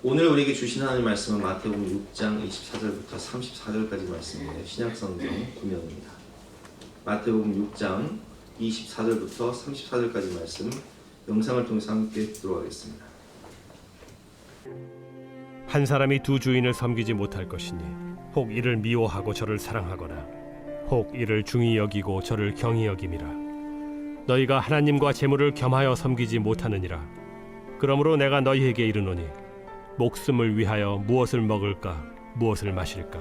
오늘 우리에게 주신 하나님의 말씀은 마태복음 6장 24절부터 34절까지 말씀인데 신약성경 구명입니다. 마태복음 6장 24절부터 34절까지 말씀 영상을 통해서 함께 듣도록 하겠습니다. 한 사람이 두 주인을 섬기지 못할 것이니 혹 이를 미워하고 저를 사랑하거나 혹 이를 중히 여기고 저를 경히 여김이라. 너희가 하나님과 재물을 겸하여 섬기지 못하느니라. 그러므로 내가 너희에게 이르노니 목숨을 위하여 무엇을 먹을까 무엇을 마실까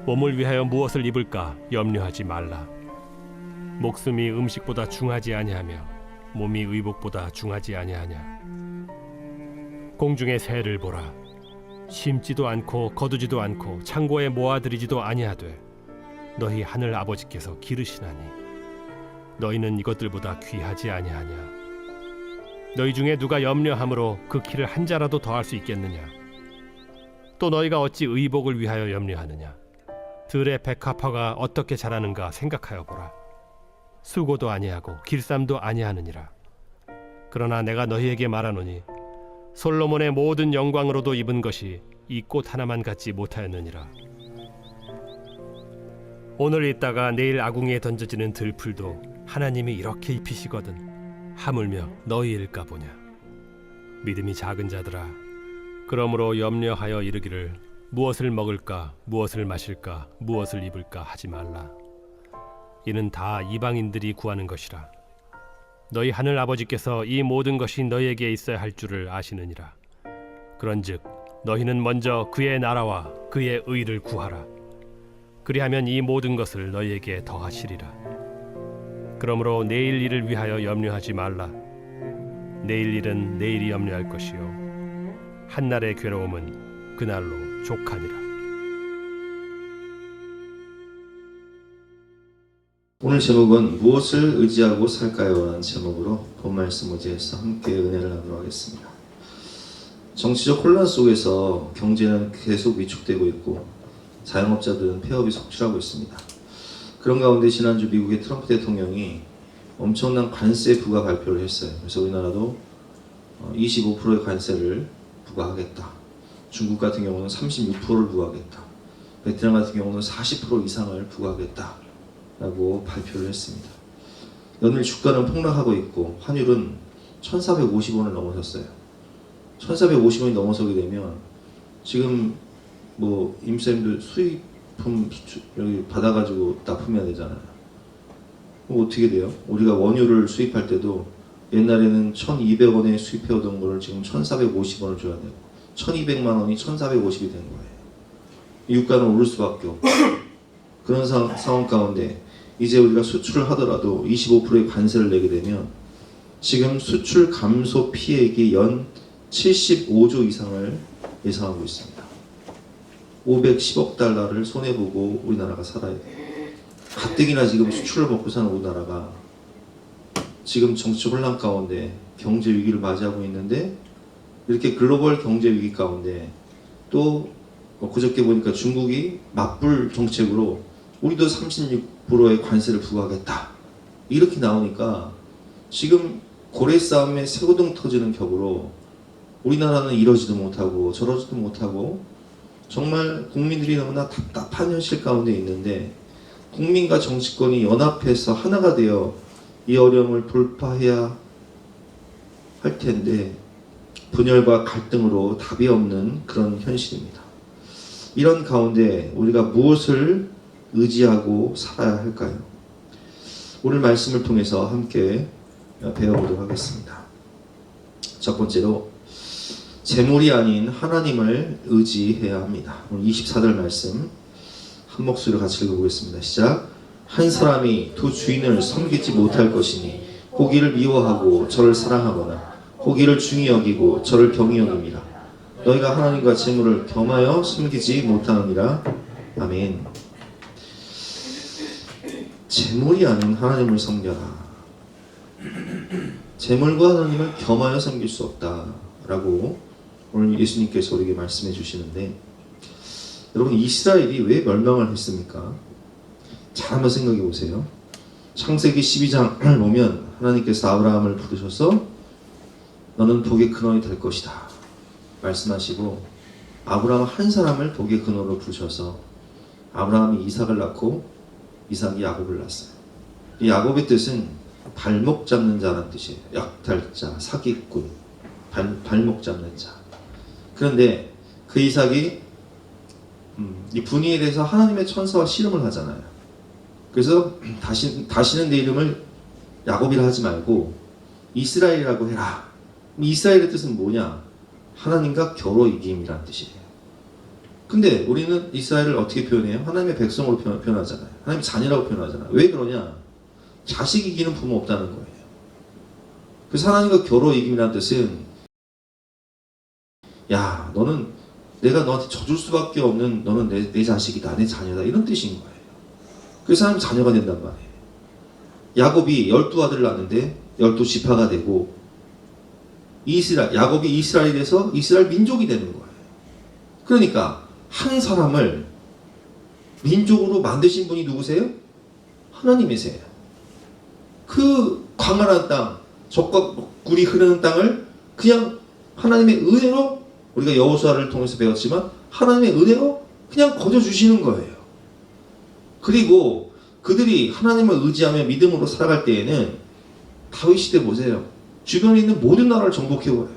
몸을 위하여 무엇을 입을까 염려하지 말라. 목숨이 음식보다 중하지 아니하며 몸이 의복보다 중하지 아니하냐. 공중의 새를 보라. 심지도 않고 거두지도 않고 창고에 모아들이지도 아니하되 너희 하늘 아버지께서 기르시나니 너희는 이것들보다 귀하지 아니하냐. 너희 중에 누가 염려함으로 그 키를 한 자라도 더할 수 있겠느냐. 또 너희가 어찌 의복을 위하여 염려하느냐. 들의 백합화가 어떻게 자라는가 생각하여 보라. 수고도 아니하고 길쌈도 아니하느니라. 그러나 내가 너희에게 말하노니 솔로몬의 모든 영광으로도 입은 것이 이 꽃 하나만 갖지 못하였느니라. 오늘 있다가 내일 아궁이에 던져지는 들풀도 하나님이 이렇게 입히시거든 하물며 너희일까 보냐. 믿음이 작은 자들아, 그러므로 염려하여 이르기를 무엇을 먹을까 무엇을 마실까 무엇을 입을까 하지 말라. 이는 다 이방인들이 구하는 것이라. 너희 하늘 아버지께서 이 모든 것이 너희에게 있어야 할 줄을 아시느니라. 그런즉 너희는 먼저 그의 나라와 그의 의를 구하라. 그리하면 이 모든 것을 너희에게 더하시리라. 그러므로 내일 일을 위하여 염려하지 말라. 내일 일은 내일이 염려할 것이요 한날의 괴로움은 그날로 족하니라. 오늘 제목은 무엇을 의지하고 살까요? 라는 제목으로 본 말씀 의지해서 함께 은혜를 나누도록 하겠습니다. 정치적 혼란 속에서 경제는 계속 위축되고 있고 자영업자들은 폐업이 속출하고 있습니다. 그런 가운데 지난주 미국의 트럼프 대통령이 엄청난 관세 부과 발표를 했어요. 그래서 우리나라도 25%의 관세를 부과하겠다. 중국 같은 경우는 36%를 부과하겠다. 베트남 같은 경우는 40% 이상을 부과하겠다 라고 발표를 했습니다. 연일 주가는 폭락하고 있고 환율은 1450원을 넘어섰어요. 1450원이 넘어서게 되면 지금 임쌤들 수입품 여기 받아가지고 납품해야 되잖아요. 그럼 어떻게 돼요? 우리가 원유를 수입할 때도 옛날에는 1200원에 수입해오던 거를 지금 1450원을 줘야 되고 1200만 원이 1450이 된 거예요. 유가는 오를 수밖에 없고 그런 상황 가운데 이제 우리가 수출을 하더라도 25%의 관세를 내게 되면 지금 수출 감소 피해액이 연 75조 이상을 예상하고 있습니다. 510억 달러를 손해보고 우리나라가 살아야 돼요. 가뜩이나 지금 수출을 먹고 사는 우리나라가 지금 정치 혼란 가운데 경제 위기를 맞이하고 있는데 이렇게 글로벌 경제 위기 가운데 또 그저께 보니까 중국이 맞불 정책으로 우리도 36%의 관세를 부과하겠다 이렇게 나오니까 지금 고래 싸움에 쇠고등 터지는 격으로 우리나라는 이러지도 못하고 저러지도 못하고 정말 국민들이 너무나 답답한 현실 가운데 있는데 국민과 정치권이 연합해서 하나가 되어 이 어려움을 돌파해야 할 텐데 분열과 갈등으로 답이 없는 그런 현실입니다. 이런 가운데 우리가 무엇을 의지하고 살아야 할까요? 오늘 말씀을 통해서 함께 배워보도록 하겠습니다. 첫 번째로 재물이 아닌 하나님을 의지해야 합니다. 오늘 24절 말씀 한 목소리로 같이 읽어보겠습니다. 시작. 한 사람이 두 주인을 섬기지 못할 것이니 혹 이를 미워하고 저를 사랑하거나 혹 이를 중히 여기고 저를 경히 여김이라. 너희가 하나님과 재물을 겸하여 섬기지 못하느니라. 아멘. 재물이 아닌 하나님을 섬겨라. 재물과 하나님을 겸하여 섬길 수 없다라고 오늘 예수님께서 우리에게 말씀해 주시는데, 여러분 이스라엘이 왜 멸망을 했습니까? 잘 한번 생각해 보세요. 창세기 12장을 보면 하나님께서 아브라함을 부르셔서 너는 복의 근원이 될 것이다 말씀하시고 아브라함 한 사람을 복의 근원으로 부르셔서 아브라함이 이삭을 낳고 이삭이 야곱을 낳았어요. 이 야곱의 뜻은 발목 잡는 자라는 뜻이에요. 약탈자, 사기꾼, 발목 잡는 자. 그런데 그 이삭이 이 분이에 대해서 하나님의 천사와 씨름을 하잖아요. 그래서 다시는 내 이름을 야곱이라 하지 말고 이스라엘이라고 해라. 이스라엘의 뜻은 뭐냐? 하나님과 겨루 이김이라는 뜻이에요. 근데 우리는 이스라엘을 어떻게 표현해요? 하나님의 백성으로 표현하잖아요. 하나님 자녀라고 표현하잖아요. 왜 그러냐? 자식 이기는 부모 없다는 거예요. 그래서 하나님과 겨루 이김이라는 뜻은 야, 너는 내가 너한테 져줄 수밖에 없는 너는 내 자식이다, 내 자녀다, 이런 뜻인 거예요. 그래서 하나님 자녀가 된단 말이에요. 야곱이 12아들을 낳았는데 12지파가 되고 야곱이 이스라엘이 돼서 이스라엘 민족이 되는 거예요. 그러니까 한 사람을 민족으로 만드신 분이 누구세요? 하나님이세요. 그 광활한 땅, 적과 꿀이 흐르는 땅을 그냥 하나님의 은혜로, 우리가 여호수아를 통해서 배웠지만 하나님의 은혜로 그냥 거둬주시는 거예요. 그리고 그들이 하나님을 의지하며 믿음으로 살아갈 때에는 다윗 시대 보세요. 주변에 있는 모든 나라를 정복해버려요.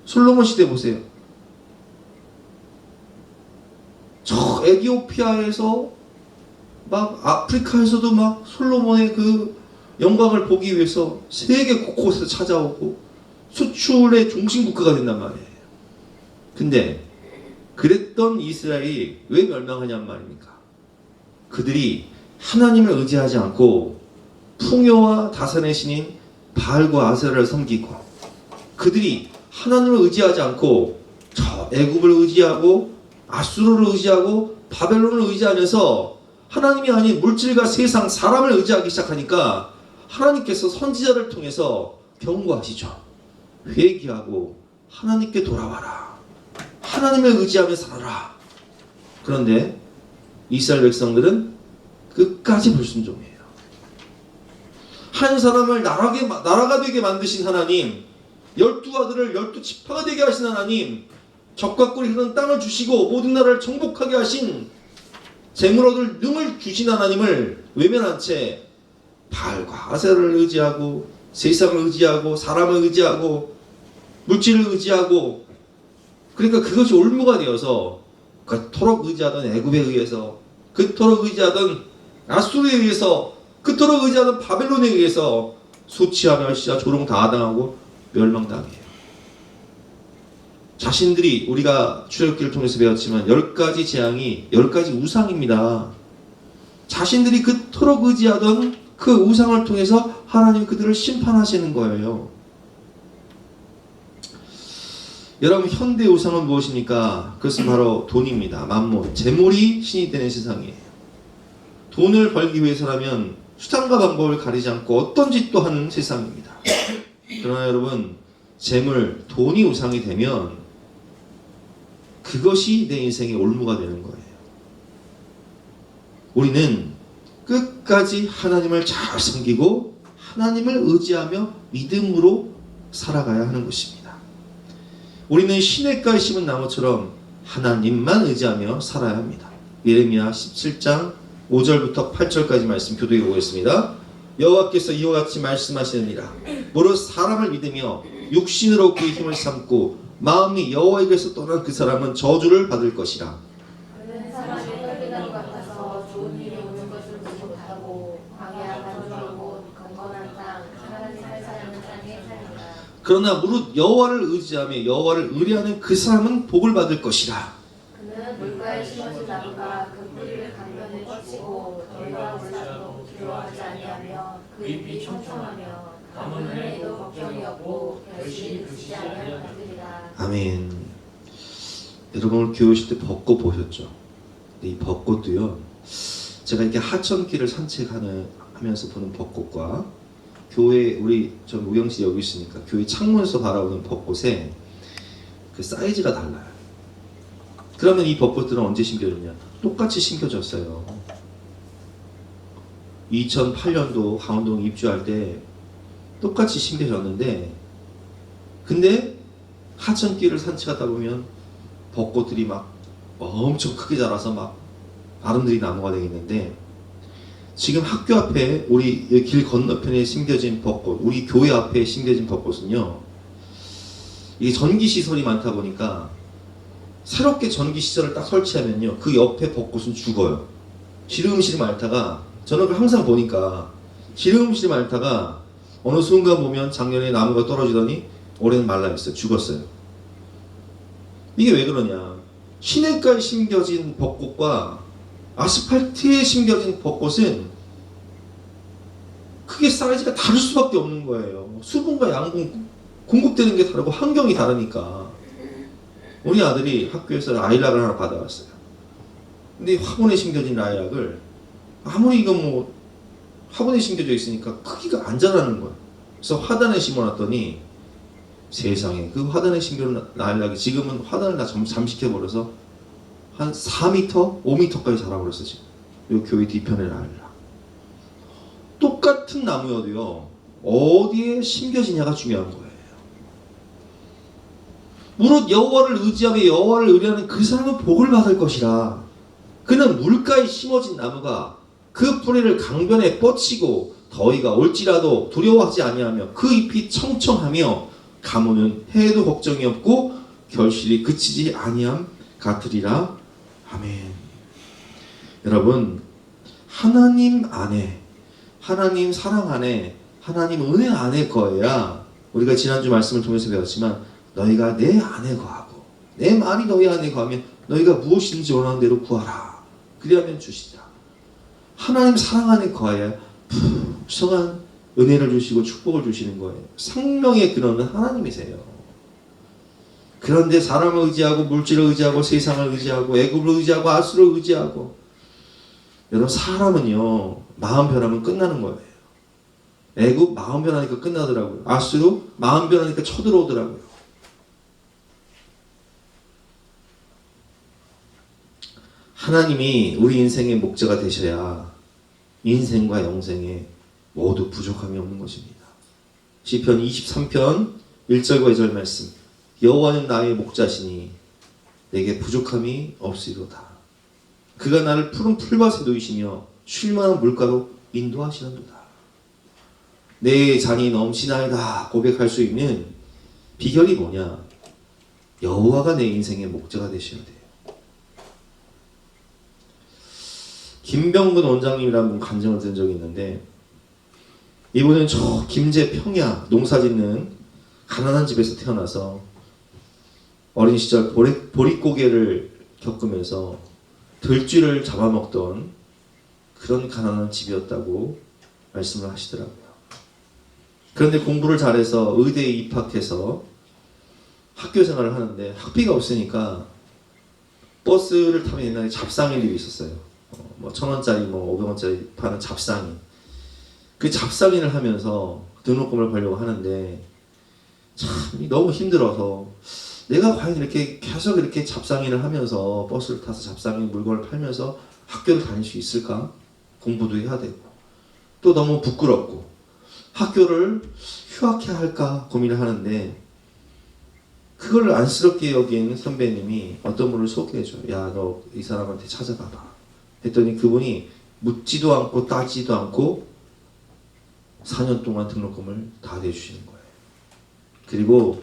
솔로몬 시대 보세요. 저 에티오피아에서 막 아프리카에서도 막 솔로몬의 그 영광을 보기 위해서 세계 곳곳에서 찾아오고 수출의 중심 국가가 된단 말이에요. 근데 그랬던 이스라엘이 왜 멸망하냔 말입니까? 그들이 하나님을 의지하지 않고 풍요와 다산의 신인 바알과 아세라를 섬기고, 그들이 하나님을 의지하지 않고 저 애굽을 의지하고 아수르를 의지하고 바벨론을 의지하면서 하나님이 아닌 물질과 세상, 사람을 의지하기 시작하니까 하나님께서 선지자를 통해서 경고하시죠. 회개하고 하나님께 돌아와라. 하나님을 의지하며 살아라. 그런데 이스라엘 백성들은 끝까지 불순종해요. 한 사람을 나라가 되게 만드신 하나님, 12아들을 12지파가 되게 하신 하나님, 적과 꿀이 흐르는 땅을 주시고 모든 나라를 정복하게 하신, 재물 얻을 능을 주신 하나님을 외면한 채 바알과 아세라를 의지하고 세상을 의지하고 사람을 의지하고 물질을 의지하고, 그러니까 그것이 올무가 되어서 그토록 의지하던 애굽에 의해서, 그토록 의지하던 아수르에 의해서, 그토록 의지하던 바벨론에 의해서 수치와 멸시와 조롱 다 당하고 멸망당해요. 자신들이, 우리가 출애굽기를 통해서 배웠지만 10가지 재앙이 10가지 우상입니다. 자신들이 그토록 의지하던 그 우상을 통해서 하나님 그들을 심판하시는 거예요. 여러분, 현대 우상은 무엇입니까? 그것은 바로 돈입니다. 만몬, 재물이 신이 되는 세상이에요. 돈을 벌기 위해서라면 수단과 방법을 가리지 않고 어떤 짓도 하는 세상입니다. 그러나 여러분, 재물, 돈이 우상이 되면 그것이 내 인생의 올무가 되는 거예요. 우리는 끝까지 하나님을 잘 섬기고 하나님을 의지하며 믿음으로 살아가야 하는 것입니다. 우리는 시냇가에 심은 나무처럼 하나님만 의지하며 살아야 합니다. 예레미야 17장 5절부터 8절까지 말씀 교독해 보겠습니다. 여호와께서 이와 같이 말씀하시느니라. 무릇 사람을 믿으며 육신으로 그의 힘을 삼고 마음이 여호와에게서 떠난 그 사람은 저주를 받을 것이라. 그는 사람이 떨리는 것 같아서 좋은 일이 오는 것을 보지 못하고 광야 간절하고 건건한 땅, 하나님 살 사는 땅에 살리라. 그러나 무릇 여호와를 의지하며 여호와를 의뢰하는 그 사람은 복을 받을 것이라. 그는 물가에 심어진 나무가 그 뿌리를 강변에 뻗치고 너희가 몰라도 두려워하지 아니하며 그 잎이 청청하며 가뭄 후에도 걱정이 없고 결실이 부시지 아니할 것들이라. 아멘. 여러분, 오늘 교회 오실 때 벚꽃 보셨죠? 이 벚꽃도요, 제가 이렇게 하천길을 산책하면서 보는 벚꽃과 교회, 전 우영씨 여기 있으니까 교회 창문에서 바라보는 벚꽃의 그 사이즈가 달라요. 그러면 이 벚꽃들은 언제 심겨졌냐? 똑같이 심겨졌어요. 2008년도 강원동 입주할 때 똑같이 심겨졌는데, 근데 하천길을 산책하다 보면 벚꽃들이 막 엄청 크게 자라서 막 아름드리 나무가 되겠는데, 지금 학교 앞에 우리 길 건너편에 심겨진 벚꽃, 우리 교회 앞에 심겨진 벚꽃은요, 이게 전기 시설이 많다 보니까 새롭게 전기 시설을 딱 설치하면요, 그 옆에 벚꽃은 죽어요. 시름시름 앓다가, 저는 항상 보니까 시름시름 앓다가 어느 순간 보면 작년에 나무가 떨어지더니 올해는 말라있어요. 죽었어요. 이게 왜 그러냐? 시내가에 심겨진 벚꽃과 아스팔트에 심겨진 벚꽃은 크게 사이즈가 다를 수밖에 없는 거예요. 수분과 양분 공급되는 게 다르고 환경이 다르니까. 우리 아들이 학교에서 라일락을 하나 받아왔어요. 근데 화분에 심겨진 라일락을 아무리 이거 뭐 화분에 심겨져 있으니까 크기가 안 자라는 거예요. 그래서 화단에 심어놨더니 세상에, 그 화단에 심겨놓은 라일락이 지금은 화단을 다 잠식해버려서 한 4m, 5m까지 자라버렸어. 지금 요 교회 뒤편에 라일락. 똑같은 나무여도요, 어디에 심겨지냐가 중요한 거예요. 무릇 여호와를 의지하며 여호와를 의뢰하는 그 사람은 복을 받을 것이라. 그는 물가에 심어진 나무가 그 뿌리를 강변에 뻗치고 더위가 올지라도 두려워하지 아니하며 그 잎이 청청하며 가무는 해에도 걱정이 없고 결실이 그치지 아니함 같으리라. 아멘. 여러분, 하나님 안에, 하나님 사랑 안에, 하나님 은혜 안에 거해야, 우리가 지난주 말씀을 통해서 배웠지만, 너희가 내 안에 거하고 내 말이 너희 안에 거하면 너희가 무엇인지 원하는 대로 구하라. 그리하면 주시리라. 하나님 사랑 안에 거해야 풍성한 은혜를 주시고 축복을 주시는 거예요. 생명의 근원은 하나님이세요. 그런데 사람을 의지하고 물질을 의지하고 세상을 의지하고 애굽을 의지하고 아수를 의지하고, 여러분, 사람은요 마음 변하면 끝나는 거예요. 애굽 마음 변하니까 끝나더라고요. 아수르 마음 변하니까 쳐들어오더라고요. 하나님이 우리 인생의 목자가 되셔야 인생과 영생에 모두 부족함이 없는 것입니다. 시편 23편 1절과 2절 말씀. 여호와는 나의 목자시니 내게 부족함이 없으리로다. 그가 나를 푸른 풀밭에 놓이시며 쉴만한 물가로 인도하시는도다. 내 잔이 넘치나이다 고백할 수 있는 비결이 뭐냐? 여호와가 내 인생의 목자가 되셔야 돼요. 김병근 원장님이라는 분 간증을 든 적이 있는데, 이분은 저 김제 평야 농사 짓는 가난한 집에서 태어나서 어린 시절 보릿고개를 겪으면서 들쥐를 잡아먹던 그런 가난한 집이었다고 말씀을 하시더라고요. 그런데 공부를 잘해서 의대에 입학해서 학교 생활을 하는데 학비가 없으니까 버스를 타면 옛날에 잡상인들이 있었어요. 뭐 1,000원짜리 뭐 500원짜리 파는 잡상인. 그 잡상인을 하면서 등록금을 벌려고 하는데 참 너무 힘들어서, 내가 과연 이렇게 계속 이렇게 잡상인을 하면서 버스를 타서 잡상인 물건을 팔면서 학교를 다닐 수 있을까? 공부도 해야 되고 또 너무 부끄럽고 학교를 휴학해야 할까 고민을 하는데, 그걸 안쓰럽게 여긴 선배님이 어떤 분을 소개해줘요. 야, 너 이 사람한테 찾아가봐. 했더니 그분이 묻지도 않고 따지도 않고 4년 동안 등록금을 다 내주시는 거예요. 그리고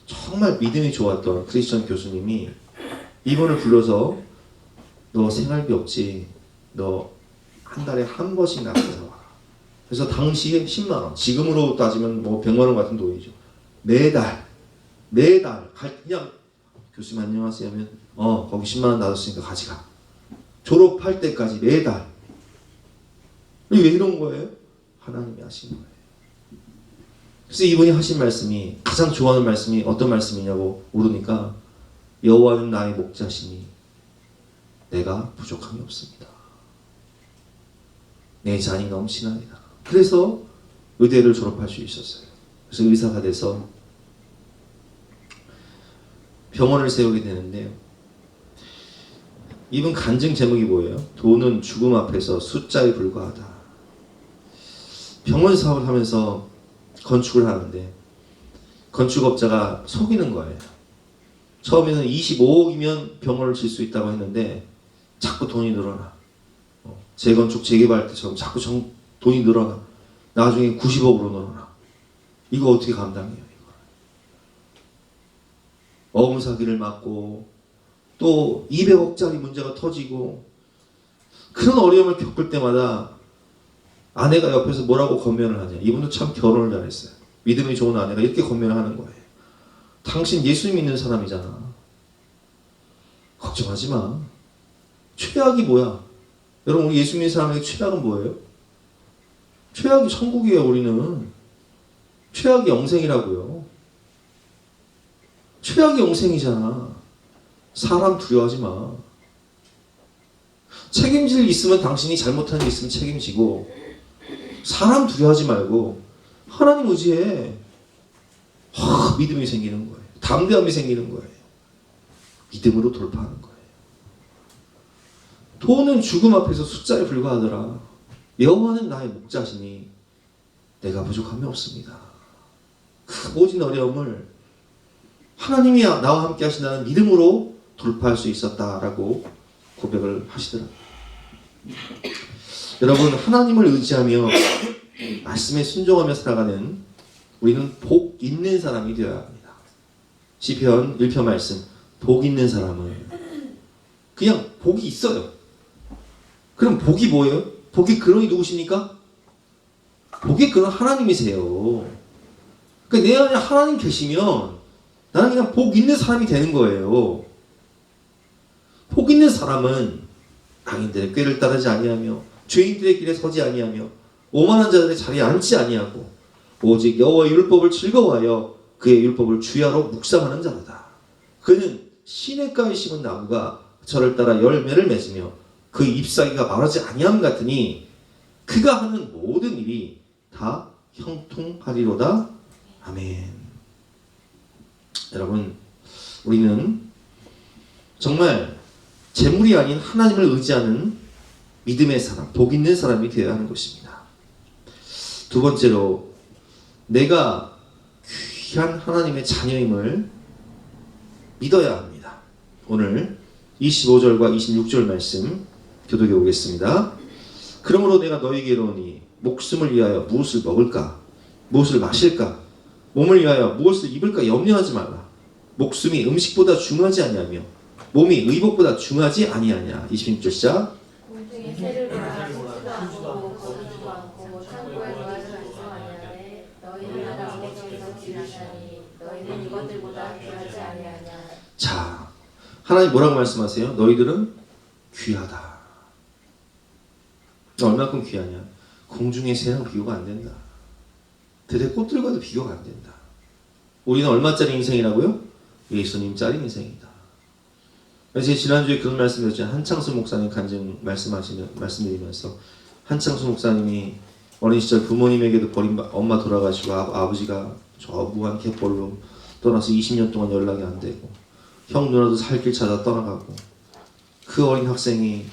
정말 믿음이 좋았던 크리스천 교수님이 이분을 불러서 너 생활비 없지? 너 한 달에 한 번씩 나가서 와라. 그래서 당시에 10만 원, 지금으로 따지면 뭐 100만 원 같은 돈이죠. 매달 그냥 교수님 안녕하세요 하면 거기 10만 원 놔뒀으니까 가져가. 졸업할 때까지 매달. 왜 이런 거예요? 하나님이 하신 거예요. 그래서 이분이 하신 말씀이, 가장 좋아하는 말씀이 어떤 말씀이냐고 물으니까, 여호와는 나의 목자시니 내가 부족함이 없습니다. 내 잔이 넘치나이다. 그래서 의대를 졸업할 수 있었어요. 그래서 의사가 돼서 병원을 세우게 되는데요. 이분 간증 제목이 뭐예요? 돈은 죽음 앞에서 숫자에 불과하다. 병원 사업을 하면서 건축을 하는데 건축업자가 속이는 거예요. 처음에는 25억이면 병원을 질 수 있다고 했는데 자꾸 돈이 늘어나. 재건축 재개발 때처럼 자꾸 돈이 늘어나. 나중에 90억으로 늘어나. 이거 어떻게 감당해요? 이거. 어음 사기를 맞고 또 200억짜리 문제가 터지고 그런 어려움을 겪을 때마다 아내가 옆에서 뭐라고 권면을 하냐. 이분도 참 결혼을 잘했어요. 믿음이 좋은 아내가 이렇게 권면을 하는 거예요. 당신 예수 믿는 사람이잖아. 걱정하지 마. 최악이 뭐야? 여러분, 우리 예수 믿는 사람에게 최악은 뭐예요? 최악이 천국이에요. 우리는 최악이 영생이라고요. 최악이 영생이잖아. 사람 두려워하지 마. 책임질 일 있으면 당신이 잘못한 일 있으면 책임지고, 사람 두려워하지 말고 하나님 의지해. 믿음이 생기는 거예요. 담대함이 생기는 거예요. 믿음으로 돌파하는 거예요. 돈은 죽음 앞에서 숫자에 불과하더라. 여호와는 나의 목자시니 내가 부족함이 없습니다. 그 모진 어려움을 하나님이 나와 함께 하신다는 믿음으로 돌파할 수 있었다라고 고백을 하시더라고요. 여러분, 하나님을 의지하며 말씀에 순종하며 살아가는 우리는 복 있는 사람이 되어야 합니다. 시편 1편 말씀, 복 있는 사람은 그냥 복이 있어요. 그럼 복이 뭐예요? 복의 근원이 누구십니까? 복의 근원 하나님이세요. 그러니까 내 안에 하나님 계시면 나는 그냥 복 있는 사람이 되는 거예요. 복 있는 사람은 악인들의 꾀를 따르지 아니하며 죄인들의 길에 서지 아니하며 오만한 자들의 자리에 앉지 아니하고 오직 여호와의 율법을 즐거워하여 그의 율법을 주야로 묵상하는 자로다. 그는 시냇가에 심은 나무가 저를 따라 열매를 맺으며 그 잎사귀가 마르지 아니함 같으니 그가 하는 모든 일이 다 형통하리로다. 아멘. 여러분, 우리는 정말 재물이 아닌 하나님을 의지하는 믿음의 사람, 복 있는 사람이 되어야 하는 것입니다. 두 번째로, 내가 귀한 하나님의 자녀임을 믿어야 합니다. 오늘 25절과 26절 말씀 교독해 보겠습니다. 그러므로 내가 너희에게 이르노니 목숨을 위하여 무엇을 먹을까, 무엇을 마실까, 몸을 위하여 무엇을 입을까 염려하지 말라. 목숨이 음식보다 중하지 아니하며 몸이 의복보다 중하지 아니하냐. 26절 시작. 공중에 새를 보라. 씻지도 않고 거두지도 않고 창고에 놓아지 아니하되 너희는 나라 아버지께서 지나시니 너희는 이것들보다 귀하지 아니하냐. 자, 하나님 뭐라고 말씀하세요? 너희들은 귀하다. 얼마큼 귀하냐? 공중의 새랑 비교가 안 된다. 들의 꽃들과도 비교가 안 된다. 우리는 얼마짜리 인생이라고요? 예수님짜리 인생이다. 제가 지난주에 그런 말씀드렸잖아요. 한창수 목사님 간증 말씀드리면서 한창수 목사님이 어린 시절 부모님에게도 엄마 돌아가시고 아버지가 저 무한 갯벌로 떠나서 20년 동안 연락이 안 되고 형 누나도 살 길 찾아 떠나가고 그 어린 학생이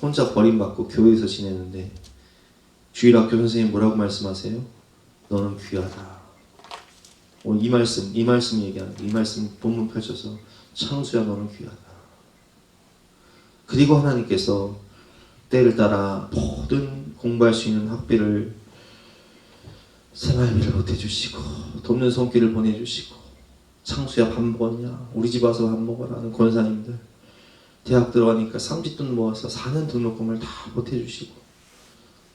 혼자 버림받고 교회에서 지내는데 주일학교 선생님 뭐라고 말씀하세요? 너는 귀하다. 오늘 이 말씀 얘기하는 이 말씀 본문 펼쳐서 창수야 너는 귀하다. 그리고 하나님께서 때를 따라 모든 공부할 수 있는 학비를 생활비를 보태주시고 돕는 손길을 보내주시고 창수야 밥 먹었냐? 우리 집 와서 밥 먹어라 하는 권사님들 대학 들어가니까 삼짓돈 모아서 4년 등록금을 다 보태주시고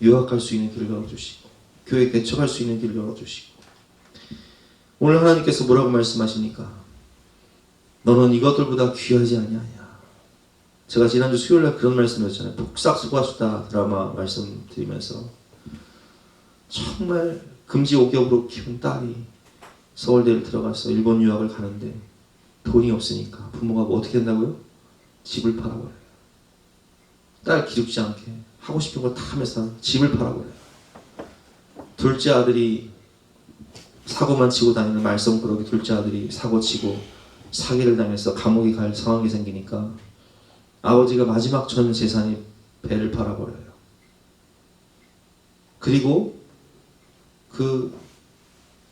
유학할 수 있는 길을 열어주시고 교회 개척할 수 있는 길을 열어주시고 오늘 하나님께서 뭐라고 말씀하십니까? 너는 이것들보다 귀하지 아니하냐. 제가 지난주 수요일날 그런 말씀드렸잖아요. 복삭수고하수다 드라마 말씀드리면서 정말 금지 옥격으로 키운 딸이 서울대를 들어가서 일본 유학을 가는데 돈이 없으니까 부모가 뭐 어떻게 한다고요? 집을 팔아버려요. 딸 기죽지 않게 하고 싶은 거 다 하면서 집을 팔아버려요. 둘째 아들이 사고만 치고 다니는 말썽꾸러기 둘째 아들이 사고치고 사기를 당해서 감옥에 갈 상황이 생기니까 아버지가 마지막 전 재산이 배를 팔아버려요. 그리고 그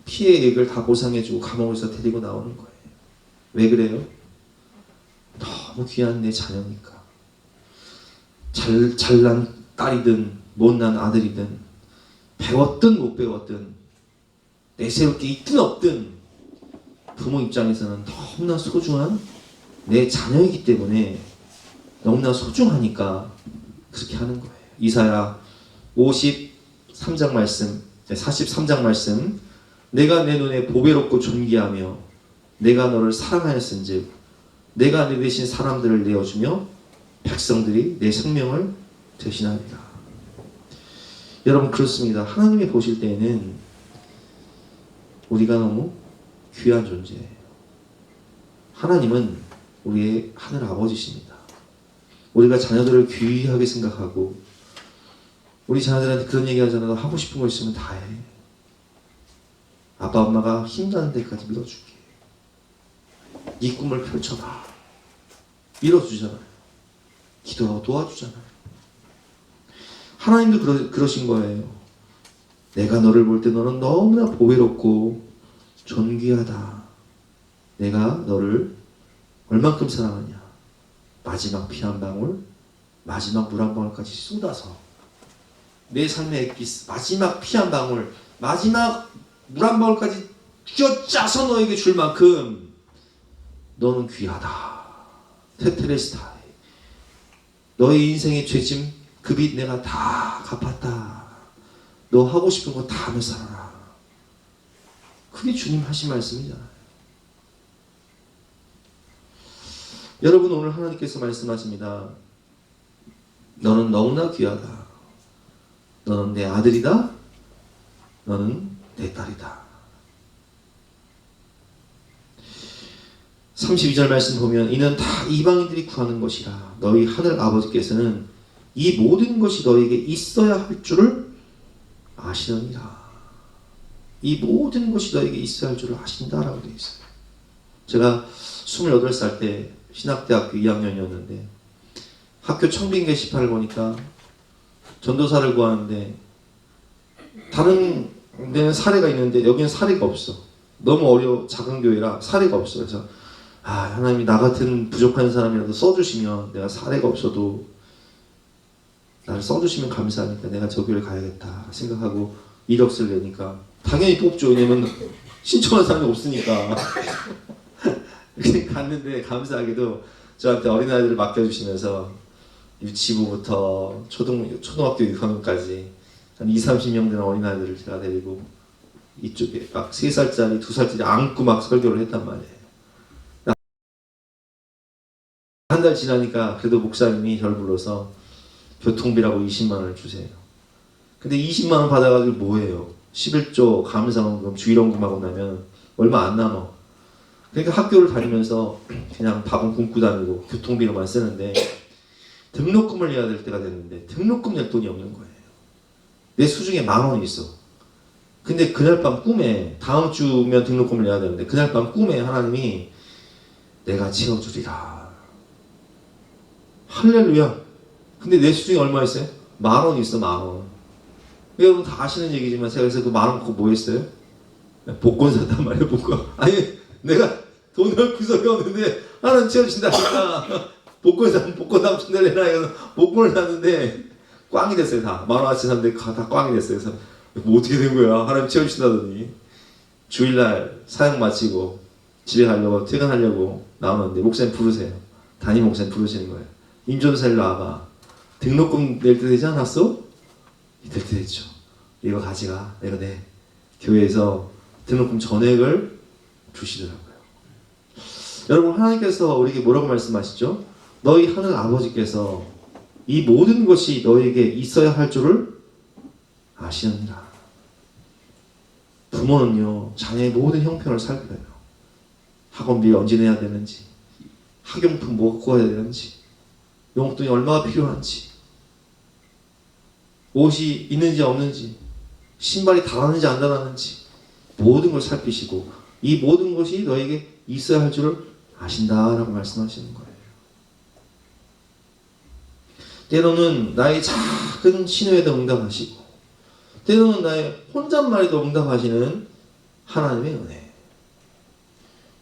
피해액을 다 보상해주고 감옥에서 데리고 나오는 거예요. 왜 그래요? 너무 귀한 내 자녀니까. 잘난 딸이든 못난 아들이든 배웠든 못 배웠든 내세울 게 있든 없든 부모 입장에서는 너무나 소중한 내 자녀이기 때문에 너무나 소중하니까 그렇게 하는 거예요. 이사야 53장 말씀, 43장 말씀. 내가 내 눈에 보배롭고 존귀하며 내가 너를 사랑하였은즉 내가 내 대신 사람들을 내어주며 백성들이 내 생명을 대신하리라. 여러분, 그렇습니다. 하나님이 보실 때에는 우리가 너무 귀한 존재예요. 하나님은 우리의 하늘 아버지십니다. 우리가 자녀들을 귀하게 생각하고 우리 자녀들한테 그런 얘기 하잖아. 너 하고 싶은 거 있으면 다 해. 아빠 엄마가 힘나는 데까지 밀어줄게. 네 꿈을 펼쳐봐. 밀어주잖아요. 기도하고 도와주잖아요. 하나님도 그러신 거예요. 내가 너를 볼 때 너는 너무나 보배롭고 존귀하다. 내가 너를 얼만큼 사랑하냐. 마지막 피 한 방울, 마지막 물 한 방울까지 쏟아서 내 삶의 액기스, 마지막 피 한 방울, 마지막 물 한 방울까지 쥐어짜서 너에게 줄 만큼 너는 귀하다. 테텔레스타이. 너의 인생의 죄짐, 그 빚 내가 다 갚았다. 너 하고 싶은 거 다 하며 살아라. 그게 주님 하신 말씀이잖아요. 여러분, 오늘 하나님께서 말씀하십니다. 너는 너무나 귀하다. 너는 내 아들이다. 너는 내 딸이다. 32절 말씀 보면 이는 다 이방인들이 구하는 것이라. 너희 하늘 아버지께서는 이 모든 것이 너에게 있어야 할 줄을 아시느니라. 이 모든 것이 너에게 있어야 할 줄을 아신다라고 되어 있어요. 제가 28살 때 신학대학교 2학년이었는데 학교 청빈 게시판을 보니까 전도사를 구하는데 다른 데는 사례가 있는데 여기는 사례가 없어. 너무 작은 교회라 사례가 없어. 그래서 하나님이 나 같은 부족한 사람이라도 써주시면 내가 사례가 없어도 나를 써주시면 감사하니까 내가 저 교회를 가야겠다 생각하고 이력서를 내니까 당연히 뽑죠. 왜냐면 신청한 사람이 없으니까. 갔는데 감사하게도 저한테 어린아이들을 맡겨주시면서 유치부부터 초등학교 6학년까지 한 20-30명 되는 어린아이들을 제가 데리고 이쪽에 막 3살짜리, 2살짜리 안고 막 설교를 했단 말이에요. 한 달 지나니까 그래도 목사님이 저를 불러서 교통비라고 20만 원을 주세요. 근데 20만 원 받아가지고 뭐해요? 11조 감사원금, 주일원금하고 나면 얼마 안 남아. 그러니까 학교를 다니면서 그냥 밥은 굶고 다니고 교통비로만 쓰는데 등록금을 내야 될 때가 됐는데 등록금 낼 돈이 없는 거예요. 내 수중에 10,000원이 있어. 근데 그날 밤 꿈에 다음 주면 등록금을 내야 되는데 그날 밤 꿈에 하나님이 내가 채워주리라. 할렐루야. 근데 내 수중에 얼마 있어요? 10,000원 있어. 10,000원. 여러분 다 아시는 얘기지만 제가 그래서 그 10,000원 갖고 뭐 했어요? 복권 샀단 말이에요. 복권. 아니 내가 돈을 구석에 없는데 하나님 채워주신다니까 복권 사면 복권 당첨될 내라 해서 복권을 샀는데 꽝이 됐어요. 다 10,000원어치 샀는데 다 꽝이 됐어요. 그래서 뭐 어떻게 된 거야? 하나님 채워주신다더니 주일날 사역 마치고 집에 가려고 퇴근하려고 나오는데 목사님 부르세요. 담임 목사님 부르시는 거예요. 임전사 일로 와봐. 등록금 낼 때 되지 않았어? 이럴 때 됐죠. 이거 가져가. 내가 내 교회에서 등록금 전액을 주시더라고요. 여러분, 하나님께서 우리에게 뭐라고 말씀하시죠? 너희 하늘 아버지께서 이 모든 것이 너에게 있어야 할 줄을 아시느니라. 부모는요, 자녀의 모든 형편을 살펴요. 학원비 언제 내야 되는지, 학용품 뭐 갖고 와야 되는지, 용돈이 얼마나 필요한지, 옷이 있는지 없는지, 신발이 닳았는지 안 닳았는지 모든 걸 살피시고 이 모든 것이 너에게 있어야 할 줄을 아신다라고 말씀하시는 거예요. 때로는 나의 작은 신호에도 응답하시고 때로는 나의 혼잣말에도 응답하시는 하나님의 은혜.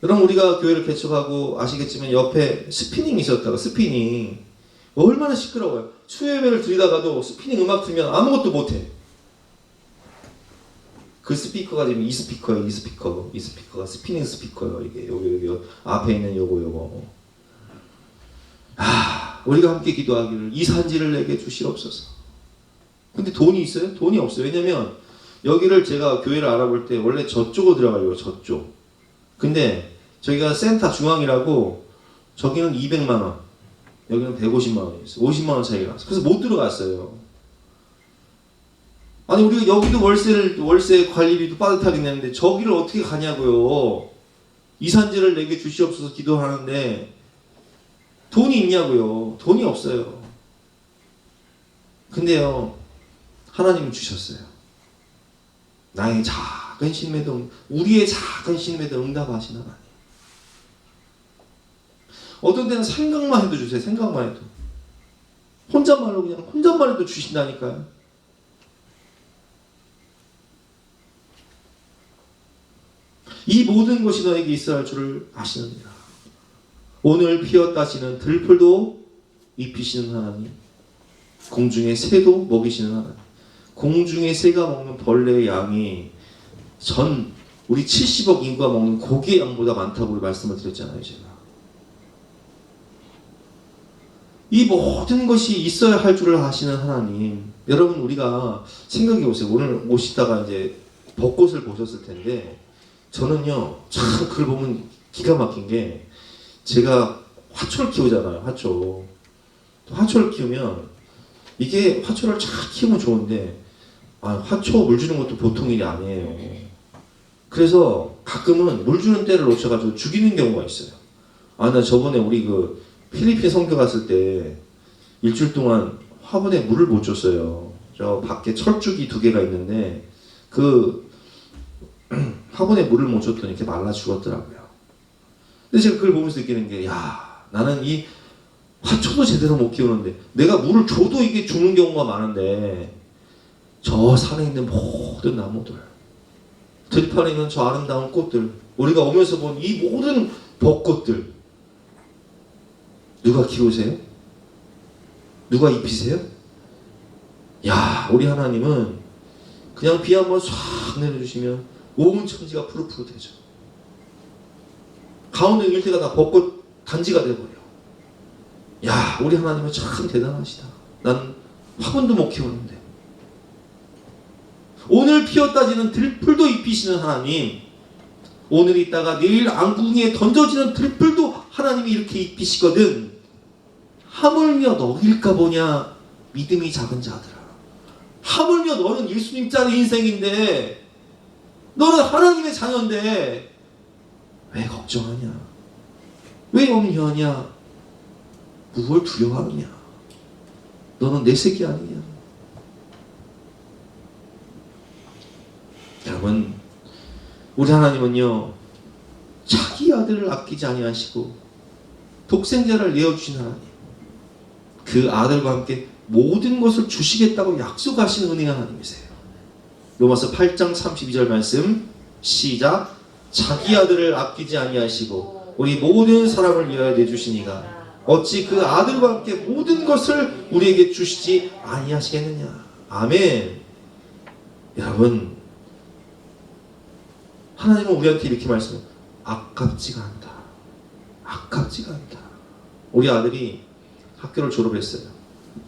여러분 우리가 교회를 개척하고 아시겠지만 옆에 스피닝이 있었다고. 스피닝 얼마나 시끄러워요. 수요예배를 드리다가도 스피닝 음악 틀면 아무것도 못해. 그 스피커가 지금 이 스피커예요. 이 스피커가 스피닝 스피커예요. 이게 여기 앞에 있는 요거. 우리가 함께 기도하기를 이 산지를 내게 주시옵소서. 근데 돈이 있어요? 돈이 없어요. 왜냐면 여기를 제가 교회를 알아볼 때 원래 저쪽으로 들어가려고. 저쪽. 근데 저기가 센터 중앙이라고 저기는 200만 원, 여기는 150만 원이 있어요. 50만 원 차이가 났어요. 그래서 못 들어갔어요. 아니 우리가 여기도 월세 관리비도 빠듯하게 내는데 저기를 어떻게 가냐고요. 이산지를 내게 주시옵소서 기도하는데 돈이 있냐고요. 돈이 없어요. 근데요 하나님은 주셨어요. 나의 작은 신임에도 우리의 작은 신임에도 응답하신 하나님. 어떤 때는 생각만 해도 주세요. 생각만 해도. 혼잣말로 그냥 혼잣말 해도 주신다니까요. 이 모든 것이 너에게 있어야 할 줄을 아시느니라. 오늘 피었다시는 들풀도 입히시는 하나님, 공중의 새도 먹이시는 하나님. 공중의 새가 먹는 벌레의 양이 우리 70억 인구가 먹는 고기의 양보다 많다고 말씀을 드렸잖아요. 제가 이 모든 것이 있어야 할 줄을 아시는 하나님. 여러분 우리가 생각해 보세요. 오늘 오시다가 이제 벚꽃을 보셨을 텐데 저는요 참 그걸 보면 기가 막힌 게 제가 화초를 키우잖아요. 화초를 키우면 이게 화초를 잘 키우면 좋은데 화초 물 주는 것도 보통 일이 아니에요. 그래서 가끔은 물 주는 때를 놓쳐가지고 죽이는 경우가 있어요. 나 저번에 우리 그 필리핀 선교 갔을 때 일주일 동안 화분에 물을 못 줬어요. 저 밖에 철쭉이 2개가 있는데 그 화분에 물을 못 줬더니 이렇게 말라 죽었더라고요. 근데 제가 그걸 보면서 느끼는 게 나는 이 화초도 제대로 못 키우는데 내가 물을 줘도 이게 죽는 경우가 많은데 저 산에 있는 모든 나무들, 들판에 있는 저 아름다운 꽃들, 우리가 오면서 본 이 모든 벚꽃들 누가 키우세요? 누가 입히세요? 우리 하나님은 그냥 비 한번 싹 내려주시면 온 천지가 푸릇푸릇해져. 가운데 일대가 다 벚꽃 단지가 돼버려. 우리 하나님은 참 대단하시다. 나는 화분도 못 키우는데. 오늘 피었다지는 들풀도 입히시는 하나님. 오늘 있다가 내일 안궁이에 던져지는 들풀도 하나님이 이렇게 입히시거든. 하물며 너일까 보냐 믿음이 작은 자들아. 하물며 너는 예수님짜리 인생인데 너는 하나님의 자녀인데 왜 걱정하냐? 왜 염려하냐? 무엇을 두려워하느냐? 너는 내 새끼 아니냐? 여러분 우리 하나님은요 자기 아들을 아끼지 아니하시고 독생자를 내어주신 하나님, 그 아들과 함께 모든 것을 주시겠다고 약속하신 은혜의 하나님이세요. 로마서 8장 32절 말씀 시작. 자기 아들을 아끼지 아니하시고 우리 모든 사람을 위하여 내주시니가 어찌 그 아들과 함께 모든 것을 우리에게 주시지 아니하시겠느냐. 아멘. 여러분 하나님은 우리한테 이렇게 말씀해요. 아깝지가 않다. 아깝지가 않다. 우리 아들이 학교를 졸업했어요.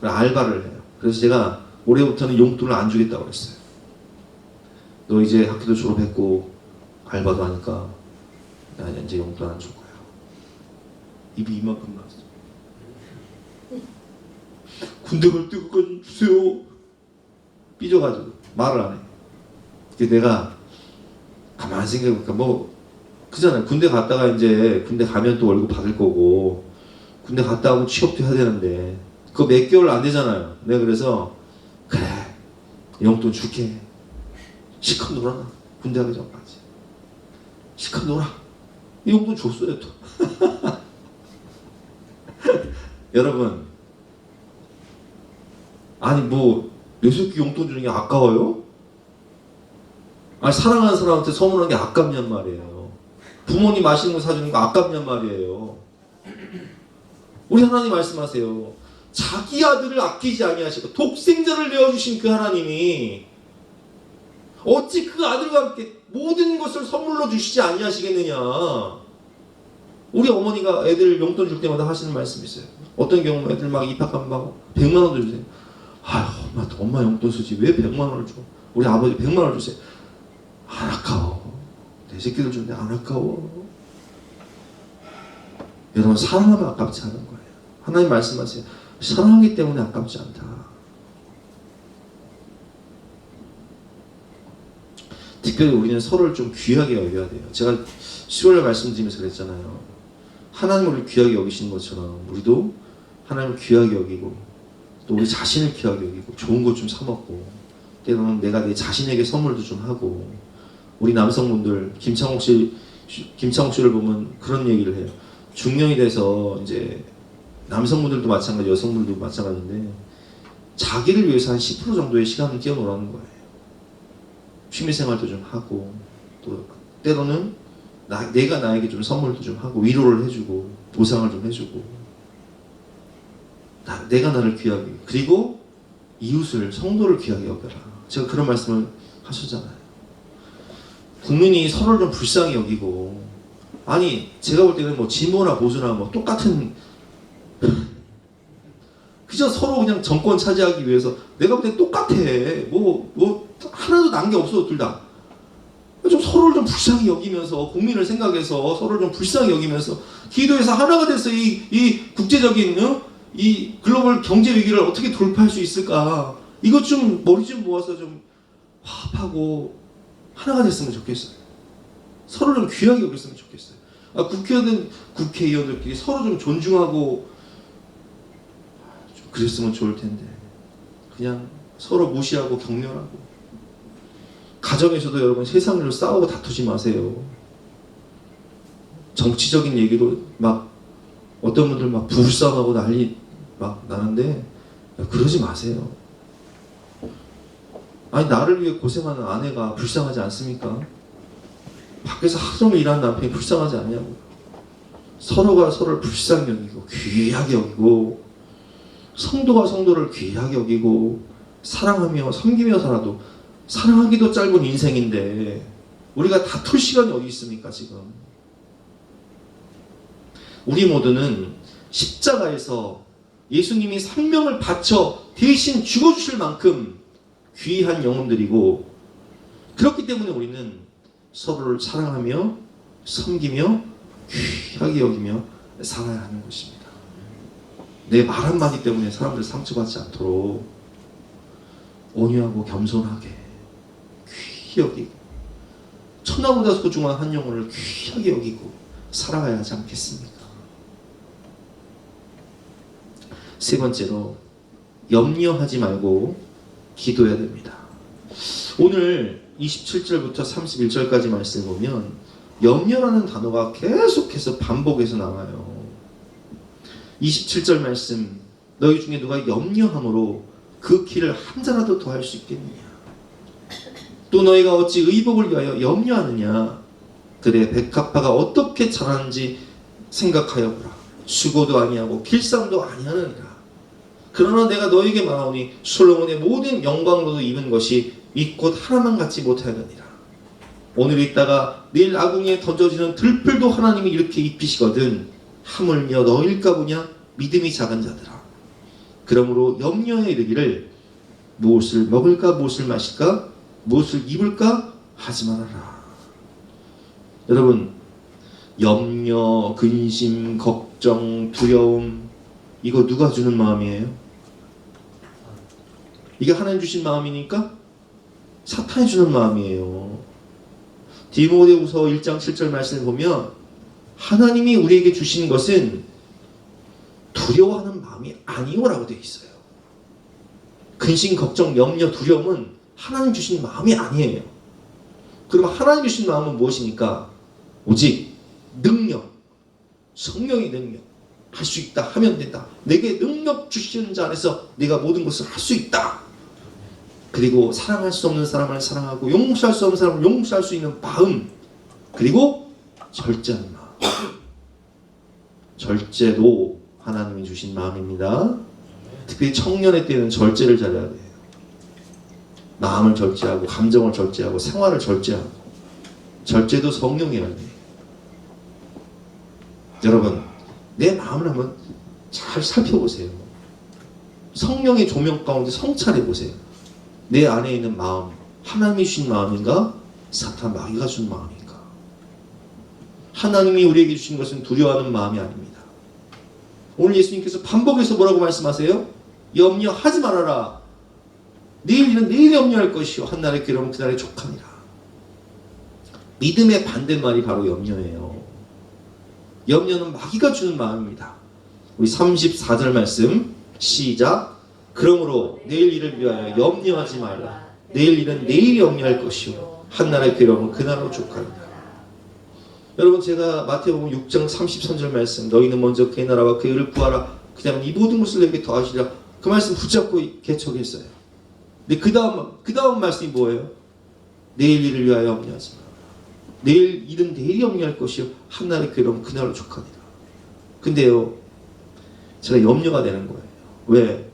알바를 해요. 그래서 제가 올해부터는 용돈을 안 주겠다고 그랬어요. 너 이제 학교도 졸업했고 알바도 하니까 이제 용돈 안 줄 거야. 입이 이만큼 나왔어. 군대 갈 때 그까지 주세요. 삐져가지고 말을 안 해. 그래서 내가 가만히 생각해보니까 그잖아요. 군대 갔다가 이제 군대 가면 또 월급 받을 거고 군대 갔다 오면 취업도 해야 되는데 그거 몇 개월 안 되잖아요. 내가 그래서 그래 용돈 줄게. 실컷 놀아. 군대 가기 전까지 실컷 놀아. 이 용돈 줬어요 또. 여러분 내 새끼 용돈 주는 게 아까워요? 사랑하는 사람한테 선물하는 게 아깝냔 말이에요. 부모님 맛있는 거 사주는 거 아깝냔 말이에요. 우리 하나님 말씀하세요. 자기 아들을 아끼지 아니하시고 독생자를 내어주신 그 하나님이 어찌 그 아들과 함께 모든 것을 선물로 주시지 아니하시겠느냐. 우리 어머니가 애들 용돈 줄 때마다 하시는 말씀이 있어요. 어떤 경우 애들 막 입학하면 막 100만 원 주세요. 아휴, 엄마 용돈 쓰지 왜 100만 원을 줘. 우리 아버지 100만 원을 주세요. 안 아까워. 내 새끼들 주는데 안 아까워. 여러분, 사랑하면 아깝지 않은 거예요. 하나님 말씀하세요. 사랑하기 때문에 아깝지 않다. 특별히 우리는 서로를 좀 귀하게 여겨야 돼요. 제가 10월에 말씀드리면서 그랬잖아요. 하나님을 우리 귀하게 여기시는 것처럼 우리도 하나님을 귀하게 여기고 또 우리 자신을 귀하게 여기고 좋은 것 좀 사 먹고 때로는 내가 내 자신에게 선물도 좀 하고. 우리 남성분들 김창옥 씨를 보면 그런 얘기를 해요. 중년이 돼서 이제 남성분들도 마찬가지, 여성분들도 마찬가지인데 자기를 위해서 한 10% 정도의 시간을 뛰어노라는 거예요. 취미생활도 좀 하고 또 때로는 내가 나에게 좀 선물도 좀 하고 위로를 해주고 보상을 좀 해주고 내가 나를 귀하게 그리고 이웃을 성도를 귀하게 여겨라. 제가 그런 말씀을 하셨잖아요. 국민이 서로를 좀 불쌍히 여기고 아니 제가 볼 때는 뭐 진보나 보수나 뭐 똑같은 그저 서로 그냥 정권 차지하기 위해서 내가 볼 때 똑같아. 뭐 하나도 난 게 없어 둘 다. 좀 서로를 좀 불쌍히 여기면서 국민을 생각해서 서로를 좀 불쌍히 여기면서 기도해서 하나가 돼서 이 국제적인 이 글로벌 경제 위기를 어떻게 돌파할 수 있을까? 이것 좀 머리 좀 모아서 좀 화합하고 하나가 됐으면 좋겠어요. 서로 좀 귀하게 여겼으면 좋겠어요. 국회의원들끼리 서로 좀 존중하고 좀 그랬으면 좋을 텐데 그냥 서로 무시하고 경멸하고. 가정에서도 여러분 세상 일로 싸우고 다투지 마세요. 정치적인 얘기로 막 어떤 분들 막 부부싸움하고 난리 막 나는데 그러지 마세요. 아니 나를 위해 고생하는 아내가 불쌍하지 않습니까? 밖에서 하루 종일 일하는 남편이 불쌍하지 않냐고. 서로가 서로를 불쌍히 여기고 귀하게 여기고 성도가 성도를 귀하게 여기고 사랑하며 섬기며 살아도 사랑하기도 짧은 인생인데 우리가 다툴 시간이 어디 있습니까 지금. 우리 모두는 십자가에서 예수님이 생명을 바쳐 대신 죽어주실 만큼 귀한 영혼들이고 그렇기 때문에 우리는 서로를 사랑하며 섬기며 귀하게 여기며 살아야 하는 것입니다. 내 말 한마디 때문에 사람들 상처받지 않도록 온유하고 겸손하게 귀히 여기고 천하보다 소중한 한 영혼을 귀하게 여기고 살아가야 하지 않겠습니까? 세 번째로 염려하지 말고 기도해야 됩니다. 오늘 27절부터 31절까지 말씀을 보면 염려라는 단어가 계속해서 반복해서 나와요. 27절 말씀 너희 중에 누가 염려함으로 그 길을 한 자라도 더 할 수 있겠느냐. 또 너희가 어찌 의복을 위하여 염려하느냐. 그래 백합화가 어떻게 자라는지 생각하여 보라. 수고도 아니하고 필상도 아니하느니라. 그러나 내가 너희에게 말하오니 솔로몬의 모든 영광으로도 입은 것이 이 꽃 하나만 갖지 못하였느니라. 오늘 있다가 내일 아궁이에 던져지는 들풀도 하나님이 이렇게 입히시거든 하물며 너희일까 보냐 믿음이 작은 자들아. 그러므로 염려에 이르기를 무엇을 먹을까 무엇을 마실까 무엇을 입을까 하지 말아라. 여러분 염려, 근심, 걱정, 두려움 이거 누가 주는 마음이에요? 이게 하나님 주신 마음이니까? 사탄이 주는 마음이에요. 디모데후서 1장 7절 말씀을 보면 하나님이 우리에게 주신 것은 두려워하는 마음이 아니오라고 되어 있어요. 근심, 걱정, 염려, 두려움은 하나님 주신 마음이 아니에요. 그럼 하나님 주신 마음은 무엇입니까? 오직 능력, 성령의 능력, 할 수 있다, 하면 된다. 내게 능력 주시는 자 안에서 내가 모든 것을 할 수 있다. 그리고 사랑할 수 없는 사람을 사랑하고 용서할 수 없는 사람을 용서할 수 있는 마음, 그리고 절제하는 마음. 절제도 하나님이 주신 마음입니다. 특히 청년의 때는 절제를 잘해야 돼요. 마음을 절제하고 감정을 절제하고 생활을 절제하고 절제도 성령이어야 돼요. 여러분 내 마음을 한번 잘 살펴보세요. 성령의 조명 가운데 성찰해 보세요. 내 안에 있는 마음 하나님이 주신 마음인가? 사탄 마귀가 준 마음인가? 하나님이 우리에게 주신 것은 두려워하는 마음이 아닙니다. 오늘 예수님께서 반복해서 뭐라고 말씀하세요? 염려하지 말아라. 내일 일은 내일 염려할 것이요 한날의 괴로움은 그날의 족함이라. 믿음의 반대말이 바로 염려예요. 염려는 마귀가 주는 마음입니다. 우리 34절 말씀 시작. 그러므로 내일 일을 위하여 염려하지 말라. 내일 일은 내일 염려할 것이요 한날의 괴로움은 그날로 족하리라. 여러분 제가 마태복음 6장 33절 말씀 너희는 먼저 그의 나라와 그의 의를 구하라. 그 다음에 이 모든 것을 내게 더하시리라. 그 말씀 붙잡고 개척했어요. 근데 그 다음 말씀이 뭐예요? 내일 일을 위하여 염려하지 마라. 내일 일은 내일이 염려할 것이요 한날의 괴로움은 그날로 족하니라. 근데요 제가 염려가 되는 거예요. 왜?